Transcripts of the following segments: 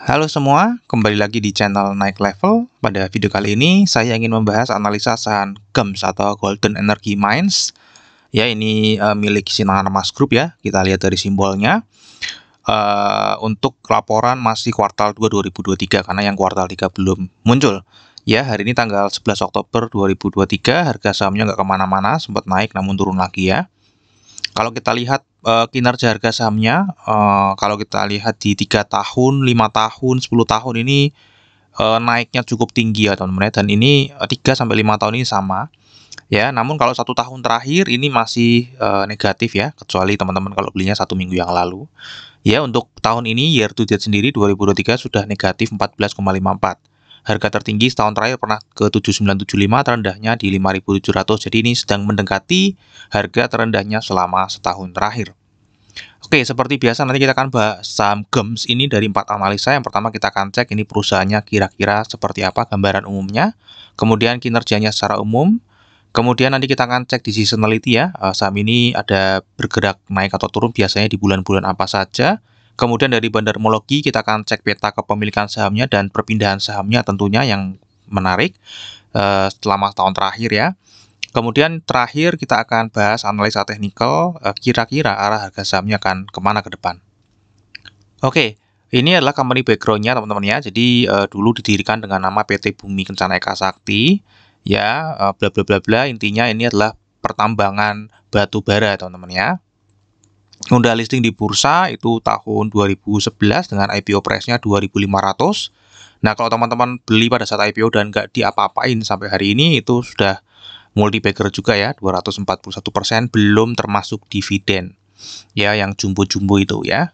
Halo semua, kembali lagi di channel Naik Level. Pada video kali ini, saya ingin membahas analisa saham GEMS atau Golden Energy Mines. Ya, ini milik Sinarmas Group ya. Kita lihat dari simbolnya. Untuk laporan masih kuartal 2 2023, karena yang kuartal 3 belum muncul. Ya, hari ini tanggal 11 Oktober 2023, harga sahamnya nggak kemana-mana, sempat naik namun turun lagi ya. Kalau kita lihat kinerja harga sahamnya, kalau kita lihat di 3 tahun, 5 tahun, 10 tahun ini naiknya cukup tinggi ya teman-teman ya, dan ini 3 sampai 5 tahun ini sama ya. Namun kalau 1 tahun terakhir ini masih negatif ya, kecuali teman-teman kalau belinya 1 minggu yang lalu. Ya, untuk tahun ini year to date sendiri 2023 sudah negatif 14,54. Harga tertinggi setahun terakhir pernah ke 7975, terendahnya di 5700. Jadi ini sedang mendekati harga terendahnya selama setahun terakhir. Oke, seperti biasa nanti kita akan bahas saham GEMS ini dari 4 analisa. Yang pertama kita akan cek ini perusahaannya kira-kira seperti apa gambaran umumnya. Kemudian kinerjanya secara umum. Kemudian nanti kita akan cek di seasonality ya, saham ini ada bergerak naik atau turun biasanya di bulan-bulan apa saja. Kemudian dari bandarmologi kita akan cek peta kepemilikan sahamnya dan perpindahan sahamnya tentunya yang menarik selama tahun terakhir ya. Kemudian terakhir kita akan bahas analisa teknikal, kira-kira arah harga sahamnya akan kemana ke depan. Oke, ini adalah company background-nya teman-teman ya. Jadi dulu didirikan dengan nama PT Bumi Kencana Eka Sakti. Ya, bla bla bla bla, intinya ini adalah pertambangan batu bara teman-teman ya. Udah listing di bursa itu tahun 2011 dengan IPO price-nya 2.500. Nah, kalau teman-teman beli pada saat IPO dan nggak diapa-apain sampai hari ini, itu sudah multi bagger juga ya, 241%, belum termasuk dividen. Ya, yang jumbo-jumbo itu ya.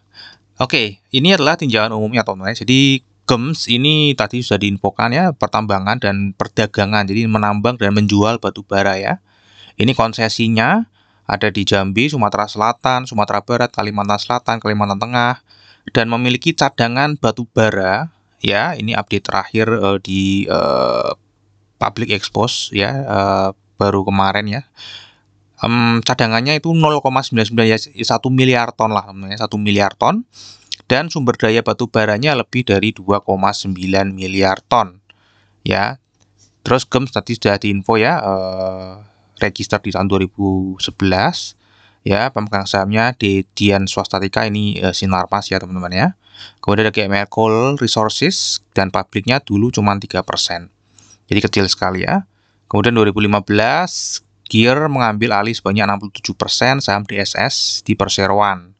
Oke, ini adalah tinjauan umumnya teman-teman. Jadi GEMS ini tadi sudah diinfokan ya, pertambangan dan perdagangan. Jadi menambang dan menjual batu bara ya. Ini konsesinya ada di Jambi, Sumatera Selatan, Sumatera Barat, Kalimantan Selatan, Kalimantan Tengah, dan memiliki cadangan batu bara ya. Ini update terakhir di public expose ya, baru kemarin ya. Cadangannya itu 0,99 ya, 1 miliar ton lah teman-teman, 1 miliar ton. Dan sumber daya batu baranya lebih dari 2,9 miliar ton ya. Terus GEMS tadi sudah diinfo ya, register di tahun 2011 ya. Pemegang sahamnya Dian Swastatika, ini Sinarmas ya teman-teman ya. Kemudian ada GMR Coal Resources dan pabriknya dulu cuma 3%, jadi kecil sekali ya. Kemudian 2015 Gear mengambil alih sebanyak 67% saham DSS di perseroan.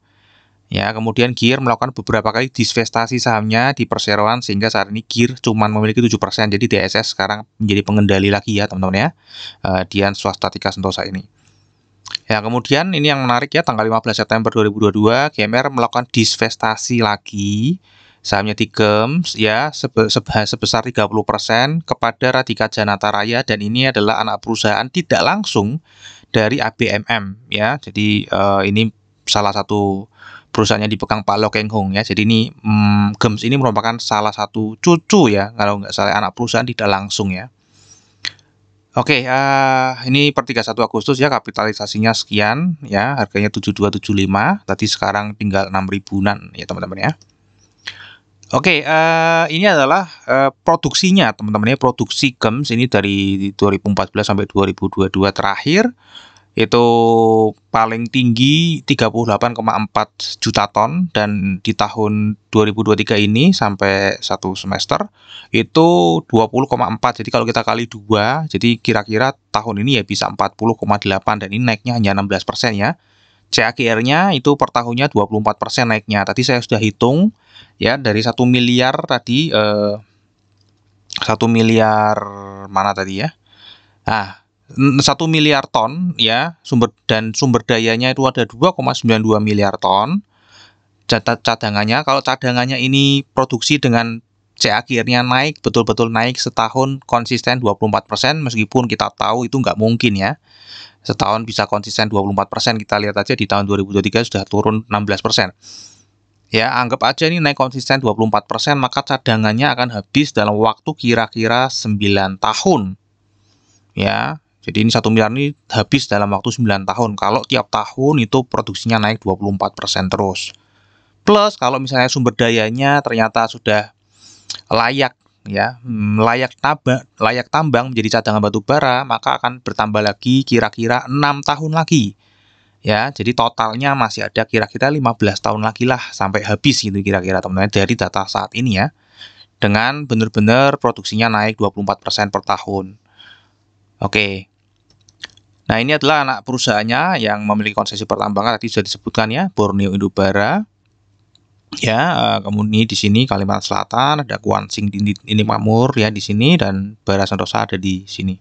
Ya, kemudian Gear melakukan beberapa kali divestasi sahamnya di perseroan sehingga saat ini Gear cuma memiliki 7%. Jadi DSS sekarang menjadi pengendali lagi ya teman-teman ya. Dian Swastatika Sentosa ini. Ya, kemudian ini yang menarik ya, tanggal 15 September 2022 GMR melakukan divestasi lagi sahamnya di GEMS ya sebesar 30% kepada Radhika Janata Raya, dan ini adalah anak perusahaan tidak langsung dari ABMM ya. Jadi ini salah satu perusahaannya dipegang Pak Lo Keng Hong ya. Jadi ini GEMS ini merupakan salah satu cucu ya, kalau nggak salah anak perusahaan tidak langsung ya. Oke, ini per 31 Agustus ya, kapitalisasinya sekian ya, harganya 7275, tadi sekarang tinggal 6 ribuan ya teman-teman ya. Oke, ini adalah produksinya teman-teman ya, produksi GEMS ini dari 2014 sampai 2022 terakhir itu paling tinggi 38,4 juta ton, dan di tahun 2023 ini sampai 1 semester itu 20,4. Jadi kalau kita kali 2, jadi kira-kira tahun ini ya bisa 40,8, dan ini naiknya hanya 16% ya. CAGR-nya itu per tahunnya 24% naiknya. Tadi saya sudah hitung ya, dari 1 miliar tadi 1 miliar mana tadi ya? Nah, 1 miliar ton ya, sumber dayanya itu ada 2,92 miliar ton. Cadangannya, kalau cadangannya ini produksi dengan CAGR-nya naik, betul-betul naik setahun konsisten 24%, meskipun kita tahu itu nggak mungkin ya. Setahun bisa konsisten 24%, kita lihat aja di tahun 2023 sudah turun 16%. Ya, anggap aja ini naik konsisten 24%, maka cadangannya akan habis dalam waktu kira-kira 9 tahun. Ya, jadi ini 1 miliar ini habis dalam waktu 9 tahun. Kalau tiap tahun itu produksinya naik 24% terus. Plus kalau misalnya sumber dayanya ternyata sudah layak ya, layak tambang menjadi cadangan batu bara, maka akan bertambah lagi kira-kira 6 tahun lagi. Ya, jadi totalnya masih ada kira-kira 15 tahun lagi lah sampai habis gitu kira-kira teman-teman dari data saat ini ya. Dengan benar-benar produksinya naik 24% per tahun. Oke. Nah, ini adalah anak perusahaannya yang memiliki konsesi pertambangan tadi sudah disebutkan ya, Borneo Indobara. Ya, kemudian di sini Kalimantan Selatan ada Kuansing ini Makmur ya di sini dan Bara Sentosa ada di sini.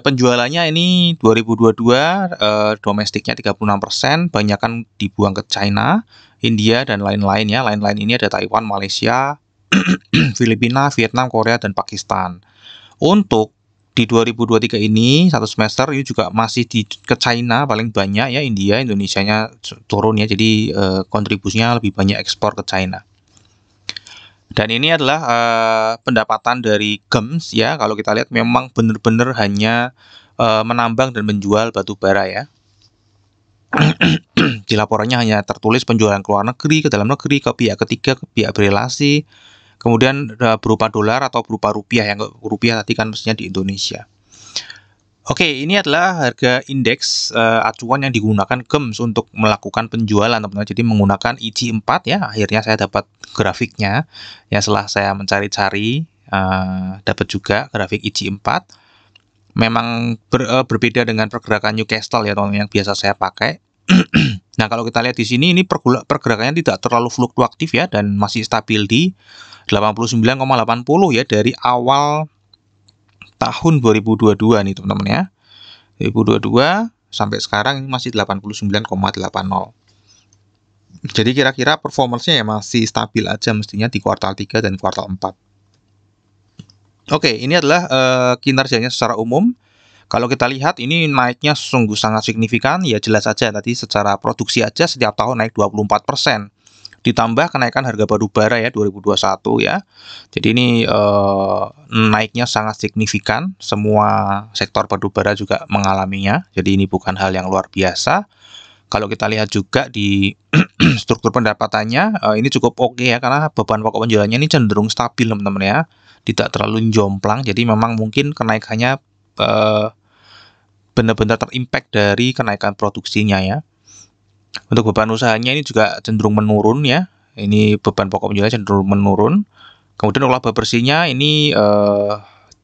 Penjualannya ini 2022 domestiknya 36%, banyakan dibuang ke China, India dan lain-lain ya. Lain-lain ini ada Taiwan, Malaysia, Filipina, Vietnam, Korea dan Pakistan. Untuk di 2023 ini satu semester ini juga masih ke China paling banyak ya, India, Indonesianya turun ya. Jadi kontribusinya lebih banyak ekspor ke China. Dan ini adalah pendapatan dari GEMS ya. Kalau kita lihat memang benar-benar hanya menambang dan menjual batu bara ya. Di laporannya hanya tertulis penjualan ke luar negeri, ke dalam negeri, ke pihak ketiga, ke pihak berelasi. Kemudian berupa dolar atau berupa rupiah, yang rupiah tadi kan mestinya di Indonesia. Oke, ini adalah harga indeks acuan yang digunakan GEMS untuk melakukan penjualan teman-teman. Jadi menggunakan IG4 ya. Akhirnya saya dapat grafiknya. Ya setelah saya mencari-cari dapat juga grafik IG4. Memang berbeda dengan pergerakan Newcastle ya teman-teman yang biasa saya pakai. Nah, kalau kita lihat di sini ini pergerakannya tidak terlalu fluktuatif ya dan masih stabil di 89,80 ya dari awal tahun 2022 nih teman-teman ya. 2022 sampai sekarang ini masih 89,80. Jadi kira-kira performance-nya ya masih stabil aja mestinya di kuartal 3 dan kuartal 4. Oke, ini adalah kinerjanya secara umum. Kalau kita lihat ini naiknya sungguh sangat signifikan, ya jelas saja tadi secara produksi aja setiap tahun naik 24%. Ditambah kenaikan harga batu bara ya 2021 ya. Jadi ini naiknya sangat signifikan, semua sektor batu bara juga mengalaminya. Jadi ini bukan hal yang luar biasa. Kalau kita lihat juga di struktur pendapatannya ini cukup oke ya karena beban pokok penjualannya ini cenderung stabil teman-teman ya. Tidak terlalu jomplang. Jadi memang mungkin kenaikannya benar-benar terimpact dari kenaikan produksinya ya. Untuk beban usahanya ini juga cenderung menurun ya. Ini beban pokok penjualan cenderung menurun. Kemudian untuk laba bersihnya ini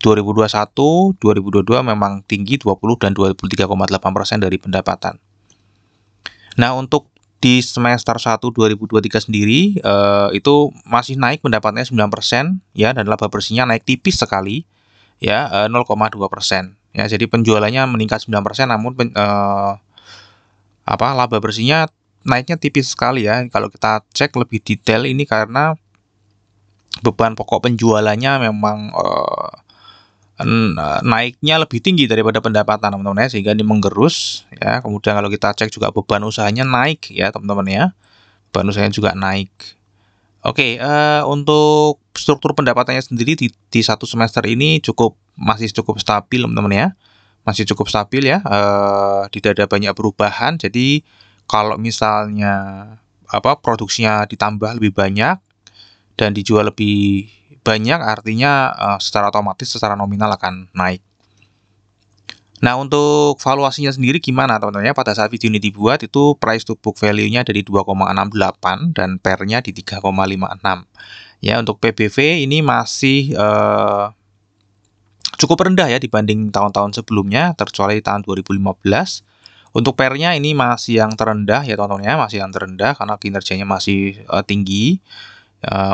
2021, 2022 memang tinggi 20 dan 23,8% dari pendapatan. Nah, untuk di semester 1 2023 sendiri itu masih naik pendapatannya 9% ya dan laba bersihnya naik tipis sekali ya 0,2%. Ya, jadi penjualannya meningkat 9% namun laba bersihnya naiknya tipis sekali ya. Kalau kita cek lebih detail ini karena beban pokok penjualannya memang naiknya lebih tinggi daripada pendapatan teman-teman ya, sehingga ini menggerus ya. Kemudian kalau kita cek juga beban usahanya naik ya teman-teman ya. Beban usahanya juga naik. Oke, untuk struktur pendapatannya sendiri di satu semester ini masih cukup stabil teman-teman ya. Masih cukup stabil ya, tidak ada banyak perubahan. Jadi kalau misalnya produksinya ditambah lebih banyak dan dijual lebih banyak, artinya secara otomatis secara nominal akan naik. Nah, untuk valuasinya sendiri gimana teman-teman ya? Pada saat video ini dibuat itu price to book value-nya dari 2,68 dan PER-nya di 3,56. Ya, untuk PBV ini masih cukup rendah ya dibanding tahun-tahun sebelumnya, terkecuali tahun 2015. Untuk PER-nya ini masih yang terendah ya teman-teman ya, masih yang terendah karena kinerjanya masih tinggi.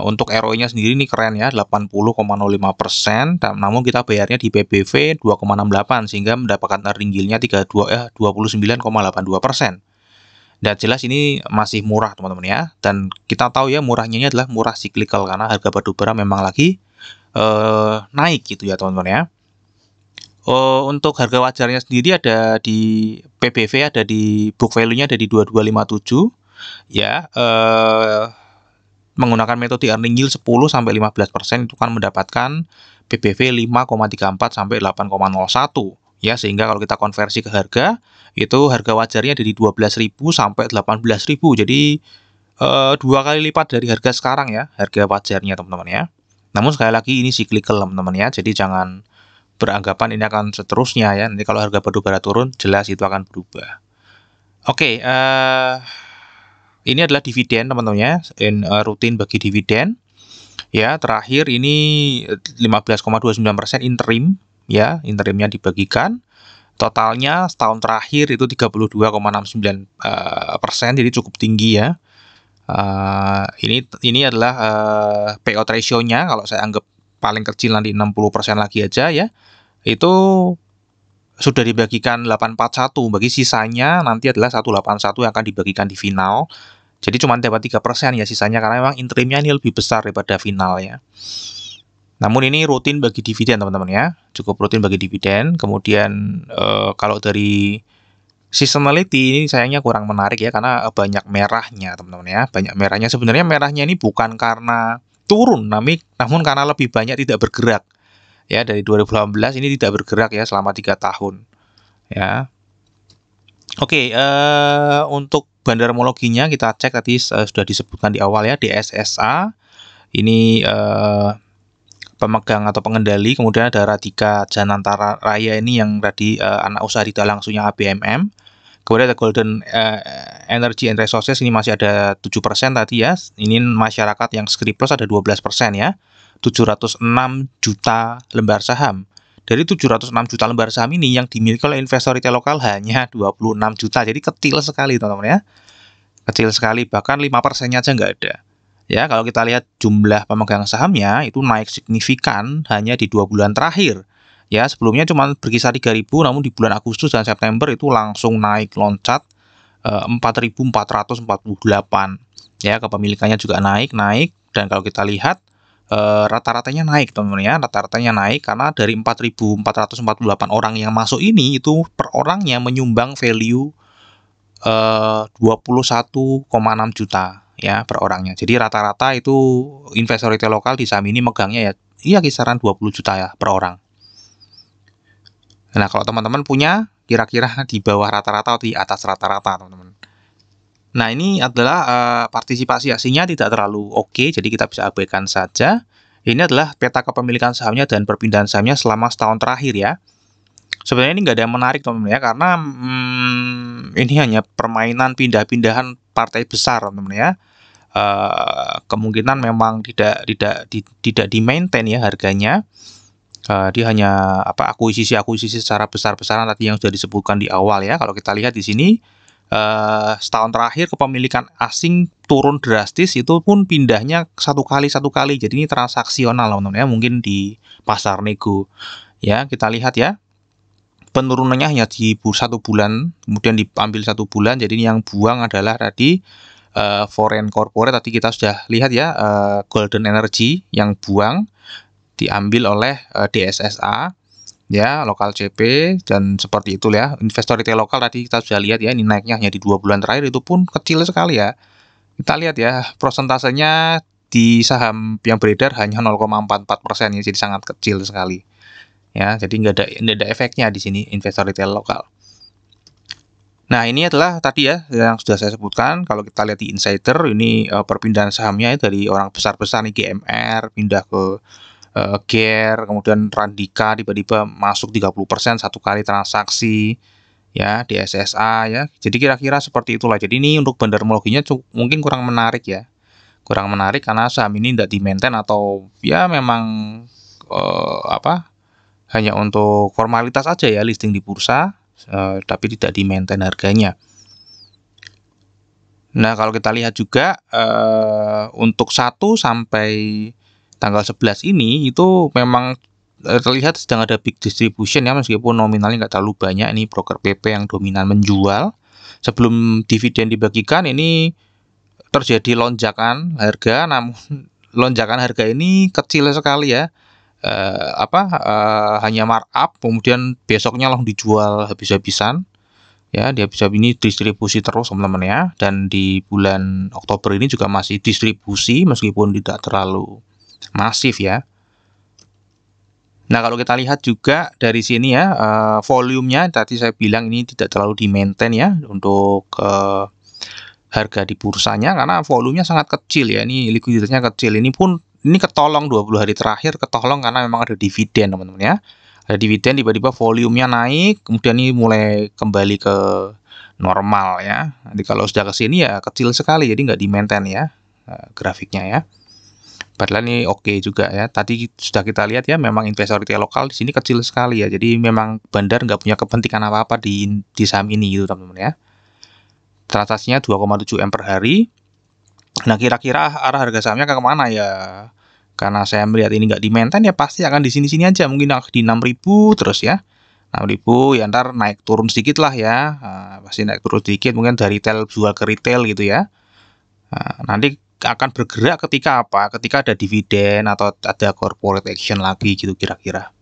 Untuk ROE-nya sendiri ini keren ya, 80,05%, namun kita bayarnya di PBV 2,68 sehingga mendapatkan earning yield-nya 29,82%. Dan jelas ini masih murah teman-teman ya, dan kita tahu ya murahnya ini adalah murah cyclical karena harga batu bara memang lagi naik gitu ya teman-teman ya. Untuk harga wajarnya sendiri ada di PBV, ada di book value-nya ada di 2257 ya. Menggunakan metode earning yield 10-15% itu kan mendapatkan PBV 5,34 sampai 8,01 ya, sehingga kalau kita konversi ke harga itu harga wajarnya dari 12.000 sampai 18.000. Jadi 2 kali lipat dari harga sekarang ya, harga wajarnya teman-teman ya. Namun sekali lagi ini cyclical teman-teman ya, jadi jangan beranggapan ini akan seterusnya ya. Nanti kalau harga batu bara turun, jelas itu akan berubah. Oke, ini adalah dividen teman-teman ya, rutin bagi dividen. Ya, terakhir ini 15,29% interim ya, interimnya dibagikan. Totalnya setahun terakhir itu 32,69%, jadi cukup tinggi ya. Ini adalah payout ratio-nya, kalau saya anggap paling kecil nanti 60% lagi aja ya. Itu sudah dibagikan 841, bagi sisanya nanti adalah 181 yang akan dibagikan di final. Jadi cuma dapat 3% ya sisanya, karena memang interimnya ini lebih besar daripada final ya. Namun ini rutin bagi dividen teman-teman ya, cukup rutin bagi dividen. Kemudian kalau dari seasonality ini sayangnya kurang menarik ya, karena banyak merahnya teman-teman ya, banyak merahnya. Sebenarnya merahnya ini bukan karena turun, namun karena lebih banyak tidak bergerak ya. Dari 2018 ini tidak bergerak ya selama 3 tahun ya. Oke, untuk bandarmologinya kita cek tadi sudah disebutkan di awal ya, DSSA ini pemegang atau pengendali, kemudian ada Radhika Janantara Raya ini yang tadi anak usaha tidak langsungnya ABMM. Kemudian ada Golden Energy and Resources, ini masih ada 7% tadi ya. Ini masyarakat yang Skriplos ada 12% ya. 706 juta lembar saham. Dari 706 juta lembar saham ini yang dimiliki oleh investor retail lokal hanya 26 juta. Jadi kecil sekali teman-teman ya. Kecil sekali, bahkan 5%-nya aja nggak ada. Ya, kalau kita lihat jumlah pemegang sahamnya itu naik signifikan hanya di 2 bulan terakhir. Ya, sebelumnya cuma berkisar 3.000, namun di bulan Agustus dan September itu langsung naik loncat 4.448. Ya, kepemilikannya juga naik, dan kalau kita lihat rata-ratanya naik teman-teman ya, rata-ratanya naik karena dari 4.448 orang yang masuk ini itu per orangnya menyumbang value 21,6 juta ya per orangnya. Jadi rata-rata itu investor retail lokal di saham ini megangnya ya kisaran 20 juta ya per orang. Nah, kalau teman-teman punya kira-kira di bawah rata-rata atau di atas rata-rata teman-teman. Nah, ini adalah partisipasi aslinya tidak terlalu oke, jadi kita bisa abaikan saja. Ini adalah peta kepemilikan sahamnya dan perpindahan sahamnya selama setahun terakhir ya. Sebenarnya ini nggak ada yang menarik teman-teman ya, karena ini hanya permainan pindah-pindahan partai besar teman-teman ya. Kemungkinan memang tidak di maintain ya harganya. Dia hanya akuisisi secara besar-besaran tadi yang sudah disebutkan di awal ya. Kalau kita lihat di sini setahun terakhir kepemilikan asing turun drastis, itu pun pindahnya satu kali. Jadi ini transaksional teman-teman ya, mungkin di pasar nego ya. Kita lihat ya, penurunannya hanya di 1 bulan, kemudian diambil 1 bulan. Jadi yang buang adalah tadi foreign corporate, tadi kita sudah lihat ya, Golden Energy yang buang diambil oleh DSSA ya, lokal CP, dan seperti itu ya. Investor retail lokal tadi kita sudah lihat ya, ini naiknya hanya di 2 bulan terakhir, itu pun kecil sekali ya. Kita lihat ya, prosentasenya di saham yang beredar hanya 0,44% ya, jadi sangat kecil sekali ya. Jadi nggak ada efeknya di sini investor retail lokal. Nah, ini adalah tadi ya yang sudah saya sebutkan. Kalau kita lihat di insider, ini perpindahan sahamnya dari orang besar-besar nih, GMR pindah ke GER, kemudian Radhika tiba-tiba masuk 30% satu kali transaksi ya, di SSA ya. Jadi kira-kira seperti itulah. Jadi ini untuk bandarmologinya mungkin kurang menarik ya. Kurang menarik karena saham ini tidak di-maintain, atau ya memang hanya untuk formalitas aja ya, listing di bursa, tapi tidak di-maintain harganya. Nah, kalau kita lihat juga untuk 1 sampai tanggal 11 ini itu memang terlihat sedang ada big distribution ya, meskipun nominalnya nggak terlalu banyak. Ini broker PP yang dominan menjual. Sebelum dividen dibagikan ini terjadi lonjakan harga, namun lonjakan harga ini kecil sekali ya. Hanya markup, kemudian besoknya langsung dijual habis-habisan ya. Dia bisa ini distribusi terus teman-teman ya, dan di bulan Oktober ini juga masih distribusi meskipun tidak terlalu masif ya. Nah, kalau kita lihat juga dari sini ya, volumenya tadi saya bilang ini tidak terlalu di maintain ya untuk harga di bursanya karena volumenya sangat kecil ya. Ini likuiditasnya kecil. Ini ketolong 20 hari terakhir, ketolong karena memang ada dividen, teman-teman ya. Ada dividen, tiba-tiba volumenya naik, kemudian ini mulai kembali ke normal ya. Nanti kalau sudah ke sini ya kecil sekali, jadi nggak di-maintain ya grafiknya ya. Padahal ini oke juga ya. Tadi sudah kita lihat ya, memang investor retail lokal di sini kecil sekali ya. Jadi memang bandar nggak punya kepentingan apa-apa di saham ini gitu teman-teman ya. Transaksinya 2,7 M per hari. Nah, kira-kira arah harga sahamnya ke kemana ya? Karena saya melihat ini nggak di-maintain ya pasti akan di sini-sini aja. Mungkin di 6.000 terus ya. 6.000 ya ntar naik turun sedikit lah ya. Pasti naik turun sedikit. Mungkin dari retail jual ke retail gitu ya. Nanti akan bergerak ketika apa? Ketika ada dividen atau ada corporate action lagi gitu kira-kira.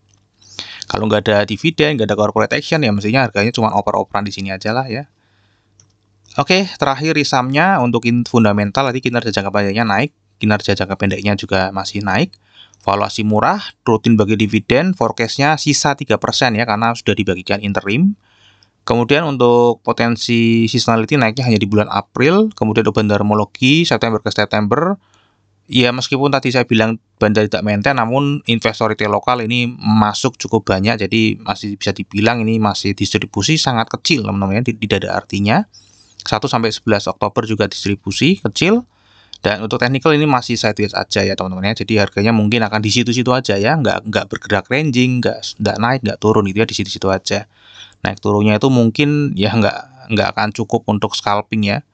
Kalau nggak ada dividen, nggak ada corporate action ya mestinya harganya cuma oper-operan di sini aja lah ya. Oke, terakhir risamnya untuk fundamental tadi kinerja jangka panjangnya naik, kinerja jangka pendeknya juga masih naik. Valuasi murah, rutin bagi dividen, forecast-nya sisa 3% ya karena sudah dibagikan interim. Kemudian untuk potensi seasonality naiknya hanya di bulan April, kemudian untuk bandar homologi September ke September. Ya meskipun tadi saya bilang bandar tidak maintain, namun investor retail lokal ini masuk cukup banyak, jadi masih bisa dibilang ini masih distribusi sangat kecil teman-teman ya, tidak ada artinya. 1-11 Oktober juga distribusi kecil. Dan untuk technical ini masih sideways aja ya teman-teman ya, jadi harganya mungkin akan di situ-situ aja ya, nggak bergerak ranging, nggak naik, nggak turun gitu ya, di situ-situ aja. Naik turunnya itu mungkin ya nggak akan cukup untuk scalping ya,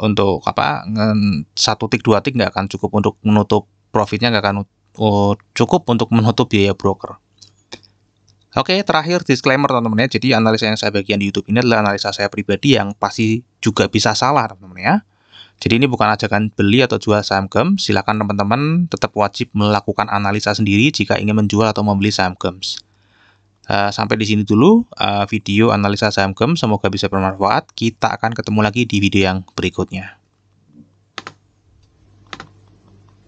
untuk apa 1 tick 2 tick nggak akan cukup untuk menutup profitnya, nggak akan cukup untuk menutup biaya broker. Oke, terakhir disclaimer teman-teman ya, jadi analisa yang saya bagikan di YouTube ini adalah analisa saya pribadi yang pasti juga bisa salah teman-teman ya. Jadi ini bukan ajakan beli atau jual saham GEMS. Silakan teman-teman tetap wajib melakukan analisa sendiri jika ingin menjual atau membeli saham GEMS. Sampai di sini dulu video analisa saham GEMS, semoga bisa bermanfaat. Kita akan ketemu lagi di video yang berikutnya.